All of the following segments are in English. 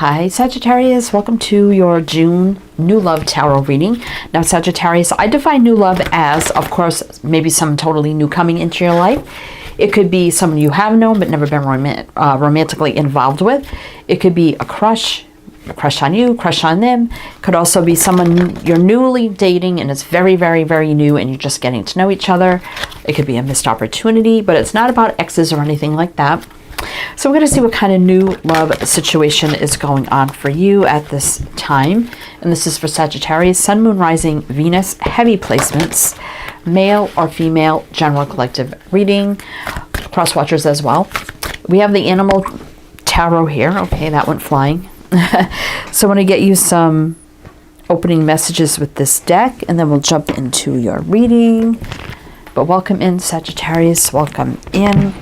Hi Sagittarius, welcome to your June New Love Tarot reading. Now Sagittarius, I define new love as, of course, maybe someone totally new coming into your life. It could be someone you have known but never been romantically involved with. It could be a crush on you, crush on them. Could also be someone you're newly dating and it's very, very, very new and you're just getting to know each other. It could be a missed opportunity, but it's not about exes or anything like that. So we're going to see what kind of new love situation is going on for you at this time. And this is for Sagittarius, Sun, Moon, Rising, Venus, heavy placements, male or female, general collective reading, cross watchers as well. We have the animal tarot here. Okay, that went flying. So I want to get you some opening messages with this deck and then we'll jump into your reading. But welcome in Sagittarius, welcome in.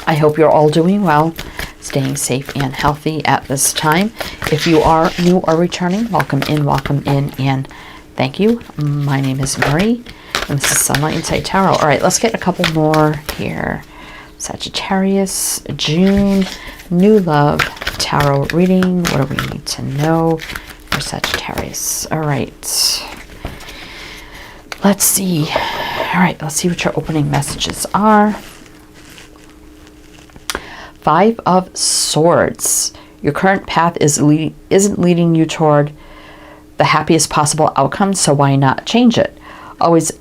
I hope you're all doing well, staying safe and healthy at this time. If you are new or returning, welcome in, and thank you. My name is Mary, and this is Sunlight Insight Tarot. All right, let's get a couple more here. Sagittarius, June, New Love Tarot reading. What do we need to know for Sagittarius? All right. Let's see. All right, let's see what your opening messages are. Five of Swords. Your current path isn't leading you toward the happiest possible outcome, so why not change it? Always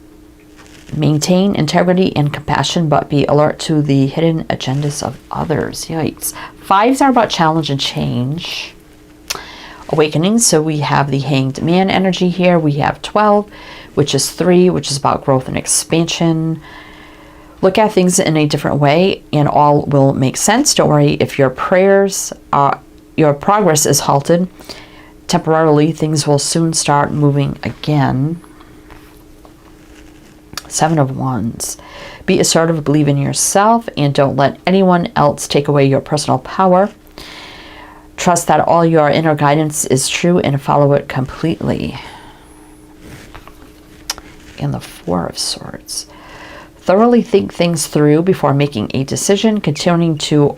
maintain integrity and compassion, but be alert to the hidden agendas of others. Yikes. Fives are about challenge and change. Awakening. So we have the Hanged Man energy here. We have 12, which is 3, which is about growth and expansion. Look at things in a different way and all will make sense. Don't worry if your progress is halted temporarily. Things will soon start moving again. 7 of Wands. Be assertive, believe in yourself, and don't let anyone else take away your personal power. Trust that all your inner guidance is true and follow it completely. And the 4 of Swords. Thoroughly think things through before making a decision. Continuing to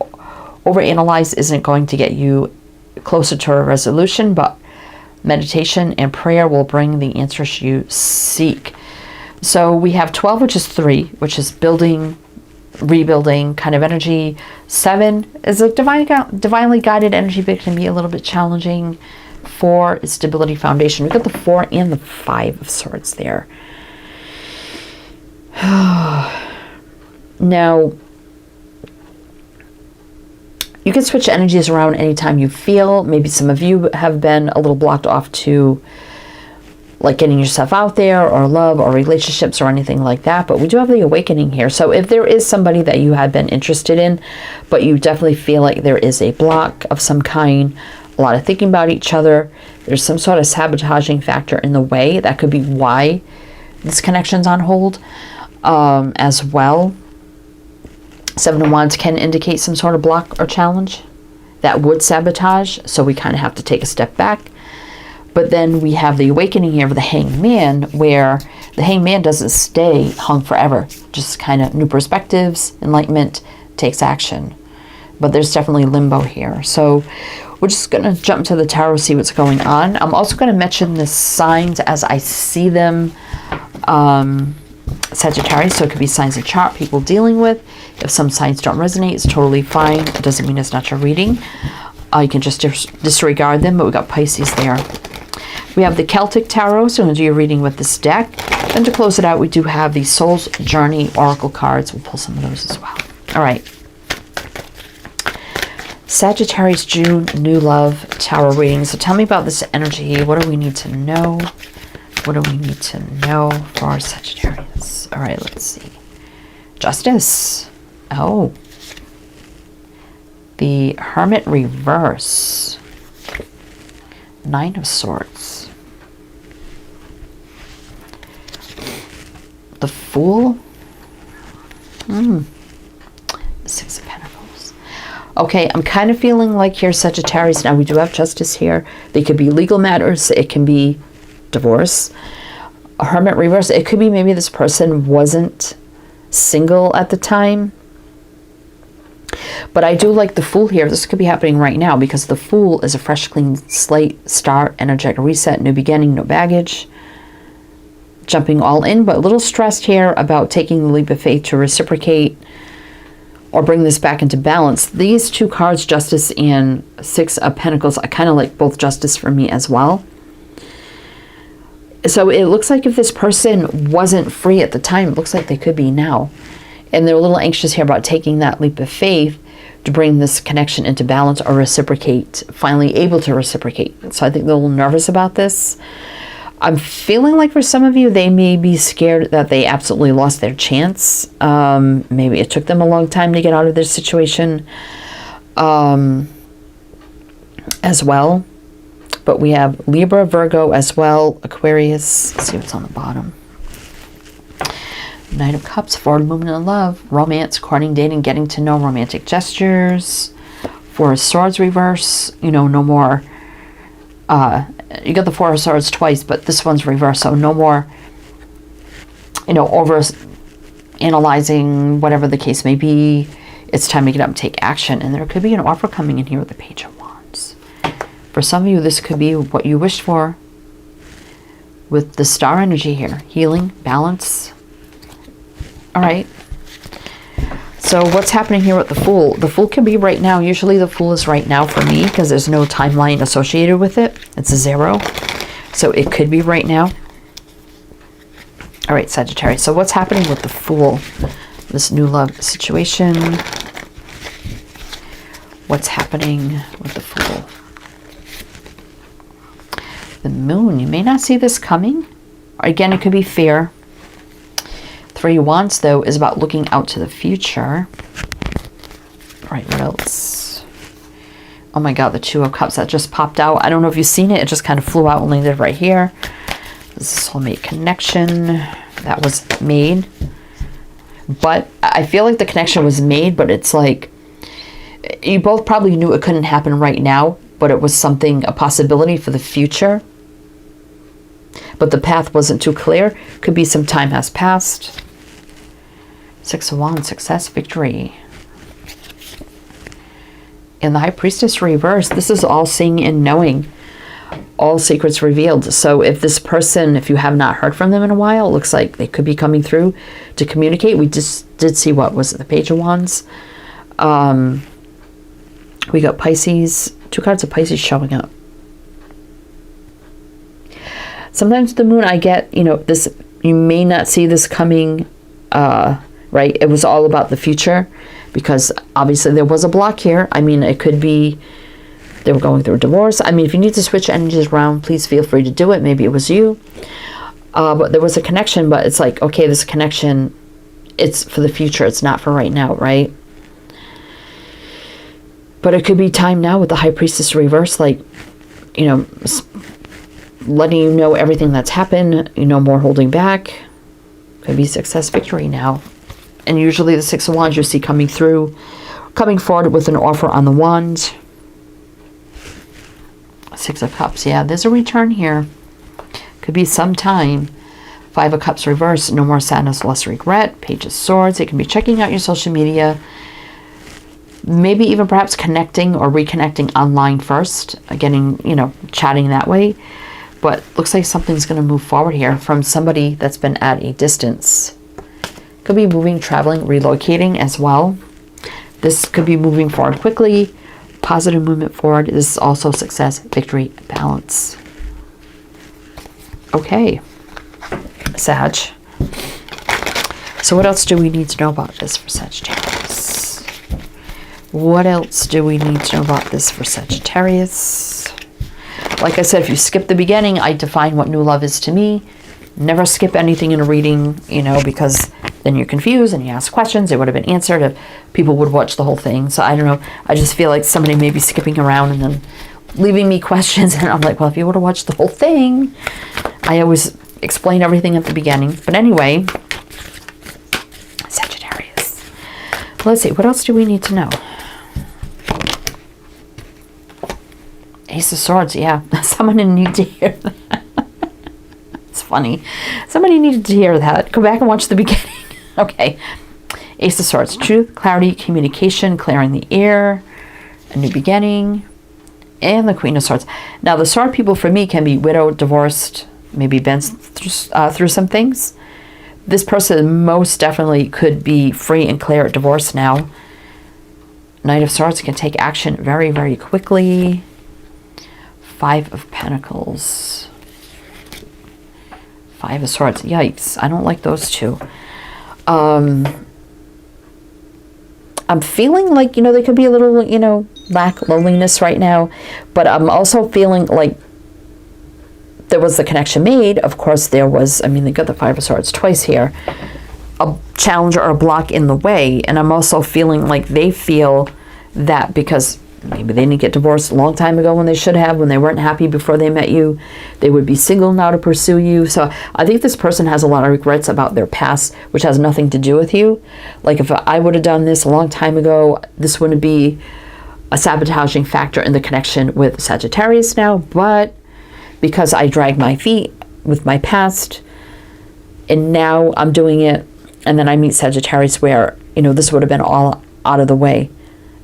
overanalyze isn't going to get you closer to a resolution, but meditation and prayer will bring the answers you seek. So we have 12, which is 3, which is building, rebuilding kind of energy. 7 is a divinely guided energy, but it can be a little bit challenging. 4 is stability, foundation. We've got the 4 and the 5 of Swords there. Now, you can switch energies around anytime you feel. Maybe some of you have been a little blocked off to like getting yourself out there or love or relationships or anything like that. But we do have the awakening here. So if there is somebody that you have been interested in, but you definitely feel like there is a block of some kind, a lot of thinking about each other, there's some sort of sabotaging factor in the way, that could be why this connection's on hold. As well, 7 of Wands can indicate some sort of block or challenge that would sabotage, so we kind of have to take a step back. But then we have the awakening here of the Hanged Man, where the Hanged Man doesn't stay hung forever, just kind of new perspectives, enlightenment, takes action. But there's definitely limbo here, so we're just going to jump to the tarot, see what's going on. I'm also going to mention the signs as I see them, Sagittarius, so it could be signs of chart people dealing with. If some signs don't resonate, it's totally fine. It doesn't mean it's not your reading. You can just disregard them, but we got Pisces there. We have the Celtic Tarot, so I'm going to do your reading with this deck. And to close it out, we do have the Soul's Journey Oracle cards. We'll pull some of those as well. All right. Sagittarius, June, New Love Tarot reading. So tell me about this energy. What do we need to know? What do we need to know for Sagittarius? All right, let's see. Justice. Oh. The Hermit reverse. 9 of Swords. The Fool. 6 of Pentacles. Okay, I'm kind of feeling like here, Sagittarius. Now, we do have justice here. They could be legal matters. It can be divorce. A Hermit reverse. It could be maybe this person wasn't single at the time. But I do like the Fool here. This could be happening right now because the Fool is a fresh, clean slate, start, energetic reset, new beginning, no baggage. Jumping all in, but a little stressed here about taking the leap of faith to reciprocate or bring this back into balance. These two cards, Justice and Six of Pentacles, I kind of like both Justice for me as well. So it looks like if this person wasn't free at the time, it looks like they could be now. And they're a little anxious here about taking that leap of faith to bring this connection into balance or reciprocate, finally able to reciprocate. So I think they're a little nervous about this. I'm feeling like for some of you, they may be scared that they absolutely lost their chance. Maybe it took them a long time to get out of this situation as well. But we have Libra, Virgo as well, Aquarius. Let's see what's on the bottom. Knight of Cups, forward movement in love, romance, courting, dating, getting to know, romantic gestures. Four of Swords reverse, you know, no more. You got the Four of Swords twice, but this one's reversed, so no more, you know, over analyzing, whatever the case may be. It's time to get up and take action. And there could be an offer coming in here with the Page of Wands. For some of you, this could be what you wished for with the star energy here. Healing, balance. All right. So what's happening here with the Fool? The Fool can be right now. Usually the Fool is right now for me because there's no timeline associated with it. It's a 0. So it could be right now. All right, Sagittarius. So what's happening with the Fool? This new love situation. What's happening with the Fool? The Moon. You may not see this coming. Again, it could be fear. Three of Wands, though, is about looking out to the future. All right, what else? Oh my God, the Two of Cups that just popped out. I don't know if you've seen it. It just kind of flew out and landed right here. This is soulmate connection that was made. But I feel like the connection was made, but it's like you both probably knew it couldn't happen right now, but it was something, a possibility for the future. But the path wasn't too clear. Could be some time has passed. Six of Wands, success, victory. And the High Priestess reversed. This is all seeing and knowing. All secrets revealed. So if this person, if you have not heard from them in a while, it looks like they could be coming through to communicate. We just did see, what was it, the Page of Wands. We got Pisces. 2 cards of Pisces showing up. Sometimes the Moon, I get, you know, this, you may not see this coming, right? It was all about the future because obviously there was a block here. I mean, it could be they were going through a divorce. I mean, if you need to switch energies around, please feel free to do it. Maybe it was you. But there was a connection, but it's like, okay, this connection, it's for the future. It's not for right now, right? But it could be time now with the High Priestess reverse, like, you know, letting you know everything that's happened, you know, more holding back. Could be success, victory now. And usually the Six of Wands you see coming through, coming forward with an offer on the wand. Six of Cups, yeah, there's a return here. Could be some time. Five of Cups reverse, no more sadness, less regret. Page of Swords, it can be checking out your social media. Maybe even perhaps connecting or reconnecting online first. Getting, you know, chatting that way. But looks like something's going to move forward here from somebody that's been at a distance. Could be moving, traveling, relocating as well. This could be moving forward quickly. Positive movement forward. This is also success, victory, balance. Okay. Sag. So what else do we need to know about this for Sagittarius? What else do we need to know about this for Sagittarius? Like I said, if you skip the beginning, I define what new love is to me. Never skip anything in a reading, you know, because then you're confused and you ask questions. It would have been answered if people would watch the whole thing. So I don't know. I just feel like somebody may be skipping around and then leaving me questions. And I'm like, well, if you would have watched the whole thing, I always explain everything at the beginning. But anyway, Sagittarius. Let's see. What else do we need to know? Ace of Swords, yeah. Someone didn't need to hear that. It's funny. Somebody needed to hear that. Go back and watch the beginning. Okay. Ace of Swords, truth, clarity, communication, clearing the air, a new beginning, and the Queen of Swords. Now, the Sword people for me can be widowed, divorced, maybe been through some things. This person most definitely could be free and clear at divorce now. Knight of Swords can take action very, very quickly. Five of Pentacles. Five of Swords. Yikes. I don't like those two. I'm feeling like, there could be a little, lack loneliness right now. But I'm also feeling like there was the connection made. Of course, there was, they got the Five of Swords twice here. A challenge or a block in the way. And I'm also feeling like they feel that because maybe they didn't get divorced a long time ago when they should have, when they weren't happy before they met you, they would be single now to pursue you. So I think this person has a lot of regrets about their past, which has nothing to do with you. Like if I would have done this a long time ago, this wouldn't be a sabotaging factor in the connection with Sagittarius now. But because I dragged my feet with my past, and now I'm doing it, and then I meet Sagittarius where, this would have been all out of the way.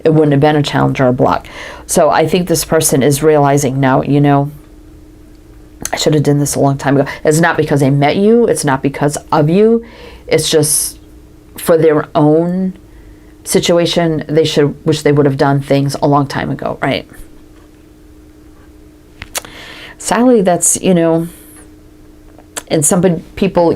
It wouldn't have been a challenge or a block. So I think this person is realizing now, I should have done this a long time ago. It's not because they met you. It's not because of you. It's just for their own situation. They should wish they would have done things a long time ago, right? Sadly, that's, and some people,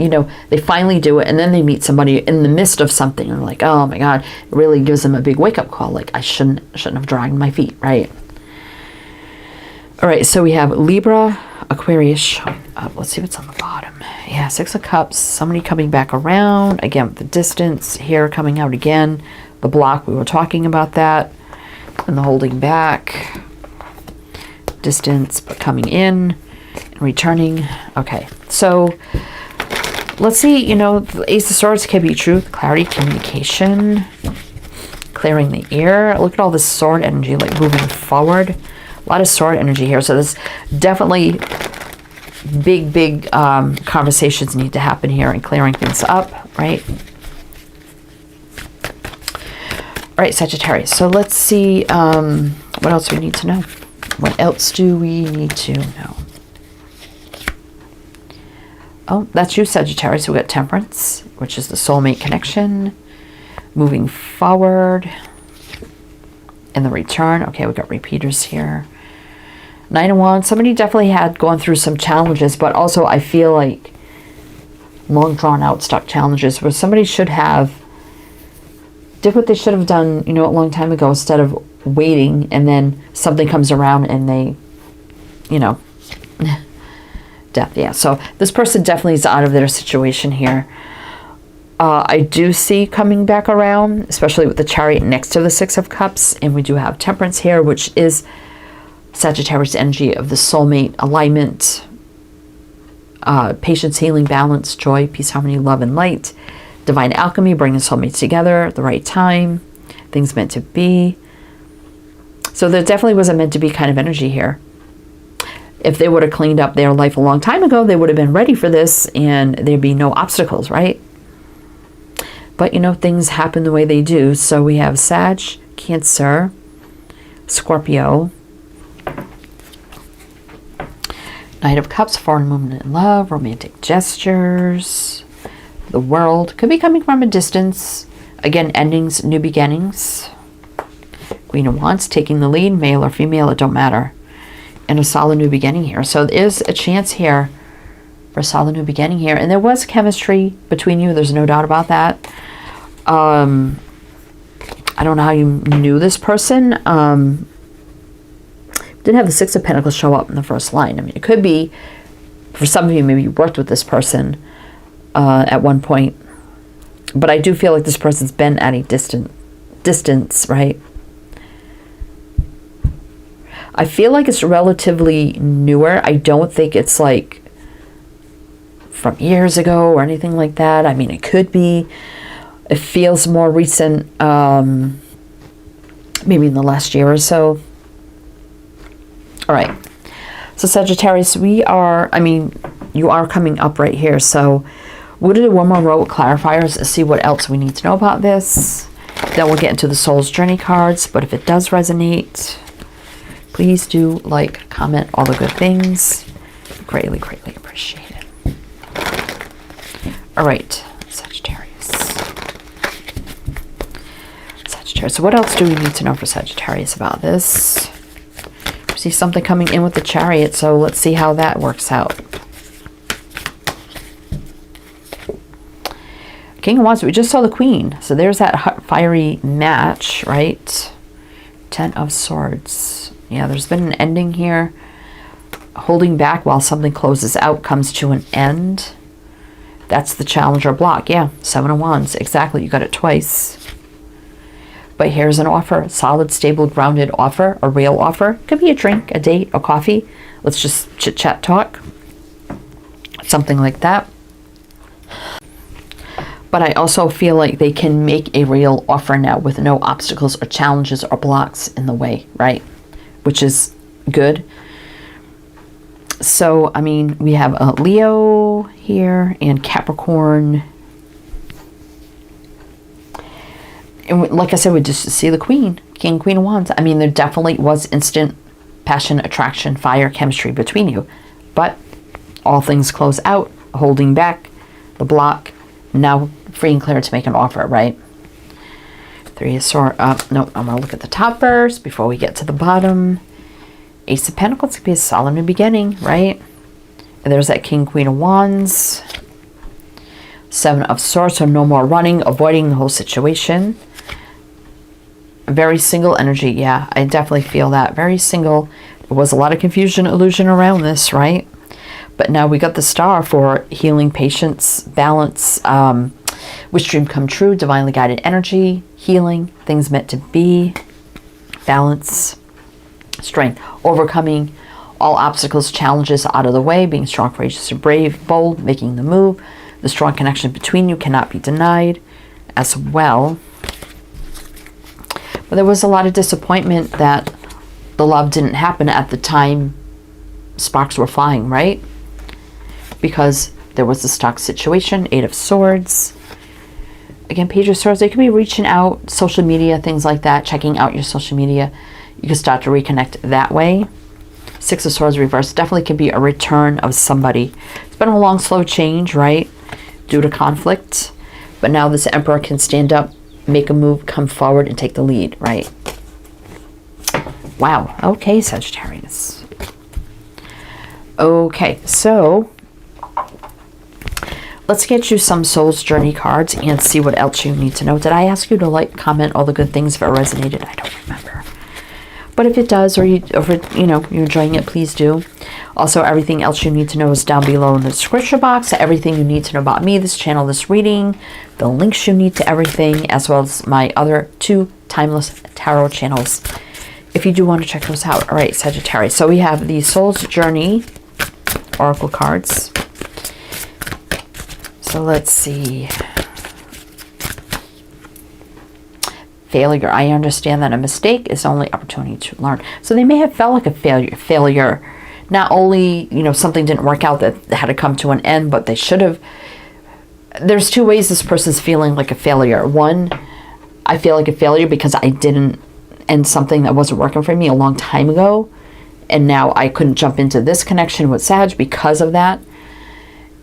they finally do it, and then they meet somebody in the midst of something, and like, oh my God, it really gives them a big wake-up call. Like, I shouldn't have dragged my feet, right? All right, so we have Libra, Aquarius. Let's see what's on the bottom. Yeah, Six of Cups. Somebody coming back around again with the distance here, coming out again. The block, we were talking about that, and the holding back, distance, but coming in. Returning. Okay, so let's see, the Ace of Swords can be truth, clarity, communication, clearing the air. Look at all this sword energy, like moving forward. A lot of sword energy here. So there's definitely big conversations need to happen here and clearing things up, right? All right, Sagittarius. So let's see what else we need to know. What else do we need to know? Oh, that's you, Sagittarius. We got Temperance, which is the soulmate connection. Moving forward. And the return. Okay, we got repeaters here. Nine of Wands. Somebody definitely had gone through some challenges, but also I feel like long drawn out stuck challenges where somebody should have did what they should have done, a long time ago instead of waiting and then something comes around and they, death. Yeah, so this person definitely is out of their situation here. I do see coming back around, especially with the Chariot next to the Six of Cups, and we do have Temperance here, which is Sagittarius energy of the soulmate alignment, patience, healing, balance, joy, peace, harmony, love, and light, divine alchemy, bringing soulmates together at the right time, things meant to be. So there definitely was a meant to be kind of energy here. If they would have cleaned up their life a long time ago, they would have been ready for this and there'd be no obstacles, right? But, things happen the way they do. So we have Sag, Cancer, Scorpio, Knight of Cups, foreign movement in love, romantic gestures, the World. Could be coming from a distance. Again, endings, new beginnings. Queen of Wands, taking the lead, male or female, it don't matter. And a solid new beginning here. So there is a chance here for a solid new beginning here. And there was chemistry between you. There's no doubt about that. I don't know how you knew this person. Didn't have the Six of Pentacles show up in the first line. It could be, for some of you, maybe you worked with this person at one point. But I do feel like this person's been at a distance, right? I feel like it's relatively newer. I don't think it's like from years ago or anything like that. It could be. It feels more recent, maybe in the last year or so. All right. So Sagittarius, you are coming up right here. So We're going to do one more row of clarifiers and see what else we need to know about this. Then we'll get into the Soul's Journey cards. But if it does resonate, please do like, comment, all the good things. Greatly, greatly appreciate it. All right, Sagittarius. Sagittarius. So what else do we need to know for Sagittarius about this? We see something coming in with the Chariot, so let's see how that works out. King of Wands, we just saw the Queen. So there's that hot, fiery match, right? Ten of Swords. Yeah, there's been an ending here. Holding back while something closes out comes to an end. That's the challenge or block. Yeah, Seven of Wands. Exactly, you got it twice. But here's an offer. Solid, stable, grounded offer. A real offer. Could be a drink, a date, a coffee. Let's just chit chat talk. Something like that. But I also feel like they can make a real offer now with no obstacles or challenges or blocks in the way, right? Which is good. So, I mean, we have a Leo here and Capricorn. And like I said, we just see the Queen, King, Queen of Wands. I mean, there definitely was instant passion, attraction, fire, chemistry between you. But all things close out, holding back, the block. Now free and clear to make an offer, right? Three of Swords. No, I'm going to look at the top first before we get to the bottom. Ace of Pentacles could be a solid new beginning, right? And there's that King, Queen of Wands. Seven of Swords, so no more running, avoiding the whole situation. Very single energy, yeah, I definitely feel that. Very single. There was a lot of confusion, illusion around this, right? But now we got the Star for healing, patience, balance, wish dream come true, divinely guided energy, healing, things meant to be, balance, strength, overcoming all obstacles, challenges out of the way, being strong, courageous, brave, bold, making the move. The strong connection between you cannot be denied as well. But there was a lot of disappointment that the love didn't happen at the time sparks were flying, right? Because there was the stuck situation. Eight of Swords. Again, Page of Swords, they could be reaching out, social media, things like that, checking out your social media. You can start to reconnect that way. Six of Swords reversed definitely can be a return of somebody. It's been a long, slow change, right? Due to conflict. But now this Emperor can stand up, make a move, come forward, and take the lead, right? Wow. Okay, Sagittarius. Okay, so let's get you some Soul's Journey cards and see what else you need to know. Did I ask you to like, comment all the good things if it resonated? I don't remember. But if it does, or you're enjoying it, please do. Also, everything else you need to know is down below in the description box. Everything you need to know about me, this channel, this reading, the links you need to everything, as well as my other 2 timeless tarot channels, if you do want to check those out. All right, Sagittarius. So we have the Soul's Journey Oracle cards. So let's see. Failure. I understand that a mistake is only opportunity to learn. So they may have felt like a failure. Not only, something didn't work out that had to come to an end, but they should have. There's 2 ways this person's feeling like a failure. One, I feel like a failure because I didn't end something that wasn't working for me a long time ago. And now I couldn't jump into this connection with Sag because of that.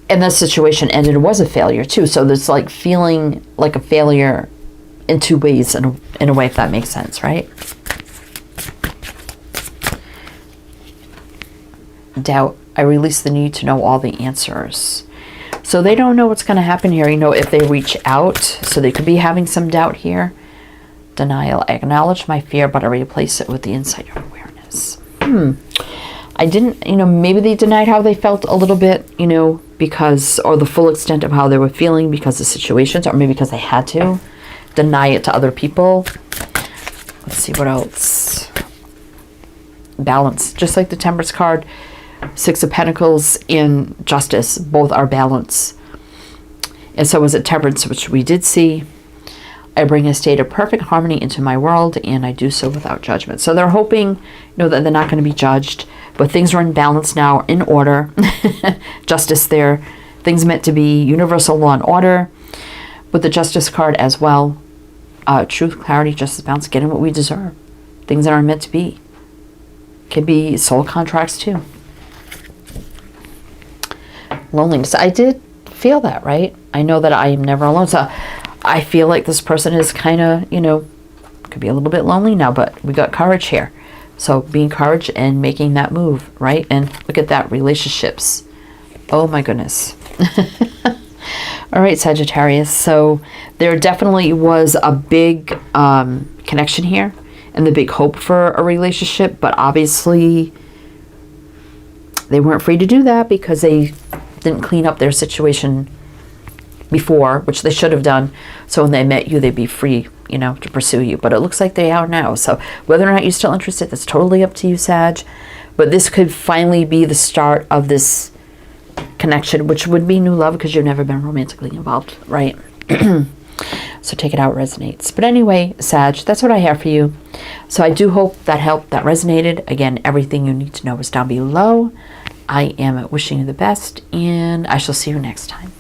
And that situation ended. It was a failure too. So there's like feeling like a failure in 2 ways in a way, if that makes sense, right? Doubt. I release the need to know all the answers. So they don't know what's going to happen here. If they reach out, so they could be having some doubt here. Denial. I acknowledge my fear, but I replace it with the insight of awareness. I didn't, maybe they denied how they felt a little bit, because, or the full extent of how they were feeling because of situations, or maybe because they had to deny it to other people. Let's see what else. Balance. Just like the Temperance card, 6 of Pentacles and Justice, both are balance. And so was it Temperance, which we did see. I bring a state of perfect harmony into my world, and I do so without judgment. So they're hoping, that they're not going to be judged, but things are in balance now, in order. Justice there, Things meant to be, universal law and order, with the Justice card as well. Truth, clarity, justice, balance, getting what we deserve. Things that are meant to be. Could be soul contracts too. Loneliness. I did feel that, right? I know that I am never alone. So I feel like this person is kind of, you know, could be a little bit lonely now, but we got courage here. So being courage and making that move, right? And look at that, relationships. Oh my goodness. All right, Sagittarius. So there definitely was a big connection here and the big hope for a relationship, but obviously they weren't free to do that because they didn't clean up their situation before, which they should have done. So when they met you, they'd be free, you know, to pursue you. But it looks like they are now. So whether or not you're still interested, that's totally up to you, Sag. But this could finally be the start of this connection, which would be new love because you've never been romantically involved, right? So take it out, resonates. But anyway, Sag, that's what I have for you. So I do hope that helped, that resonated. Again, everything you need to know is down below. I am wishing you the best, and I shall see you next time.